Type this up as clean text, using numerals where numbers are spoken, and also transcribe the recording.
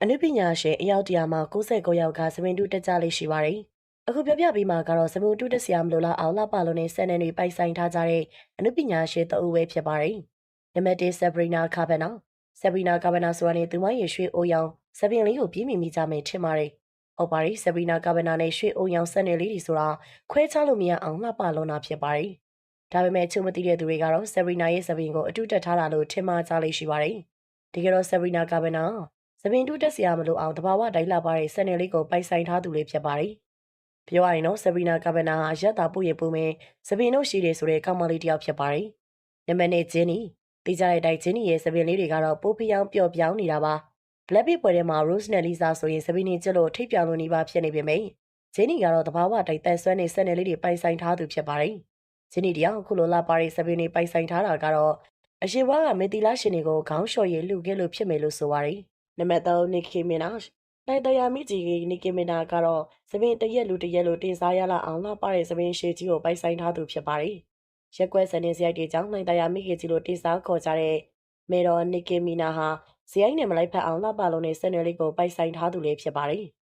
အနုပညာရှင်အယောက်100မှာ69ယောက်ကစပင်တူတက်ကြလေးရှိပါတယ်။အခုပြောပြပြီးမှကတော့စပင်တူတက်စရာမလိုလားအောင်လှပလုံးနဲ့ဆန်နယ်တွေပိုက်ဆိုင်ထားကြတဲ့အနုပညာရှင်တအုပ်ပဲဖြစ်ပါတယ်။နံပါတ်1ဆဘရီနာကာဗနာဆိုတာနဲ့သူမရဲ့ရွှေအိုရောင်စပင်လေးကိုပြင်းမိကြမယ်ထင်ပါတယ်။ဟုတ်ပါတယ်ဆဘရီနာကာဗနာနဲ့ရွှေအိုရောင်ဆန်နယ်လေးတွေဆိုတာခွဲခြားလို့မရအောင်လှပလုံးတာဖြစ်ပါတယ်။ဒါပေမဲ့ချုံမသိတဲ့သူတွေကတော့ဆဘရီနာရဲ့စပင်ကိုအတူတက်ထားတာလို့ထင်မှားကြလေးရှိပါတယ်။တကယ်တော့ဆဘရီနာကာဗနာစပင်တူတက်စရာမလိုအောင်တဘာဝတိုင်းလှပတဲ့ဆန်နယ်လေးကိုပိုက်ဆိုင်ထားသူလေးဖြစ်ပါတယ်။ပြောရရင်တော့ဆဘရီနာကာဗနာဟာရက်တာပူရပူမဲ့စပင်တို့ရှိတယ်ဆိုတဲ့ကောင်မလေးတစ်ယောက်ဖြစ်ပါတယ်။နံပါတ်2ဂျင်းနီတိကျတဲ့အတိုင်းဂျင်းနီရဲ့စပင်လေးတွေကတော့ပိုးဖျောင်းပျော့ပြောင်းနေတာပါ။ Blackpink ပွဲထဲမှာ Rose နဲ့ Lisa ဆိုရင်စပင်တွေကျလို့ထိပ်ပြောင်လို့နေပါဖြစ်နေပေမယ့်ဂျင်းနီကတော့တဘာဝတိုင်းတန်ဆွမ်းတဲ့ဆန်နယ်လေးတွေပိုက်ဆိုင်ထားသူဖြစ်ပါတယ်။ဂျင်းနီတယောက်ခုလိုလှပတဲ့စပင်တွေပိုက်ဆိုင်ထားတာကတော့အရှိဘွားကမေတီလာရှင်တွေကိုခေါင်းလျှော်ရည်လှူခဲ့လို့ဖြစ်မယ်လို့ဆိုပါတယ်။နံပါတ်3 Nicki Minaj နိုင်တရာမိကြီး Nicki Minaj ကတော့စပင်တရက်လူတင်စားရလာအောင်လှပတဲ့စပင်ရှည်ကြီးကိုပိုက်ဆိုင်ထားသူဖြစ်ပါတယ်။ရက်ကွက်စနေစရိုက်တွေကြောင့်နိုင်တရာမိကြီးလို့တင်စားခေါ်ကြတဲ့မေတော် Nicki Minaj ဟာဇယိုင်းနဲ့မလိုက်ဖက်အောင်လှပလုံးနဲ့ဆန်နယ်လေးကိုပိုက်ဆိုင်ထားသူလေးဖြစ်ပါတယ်။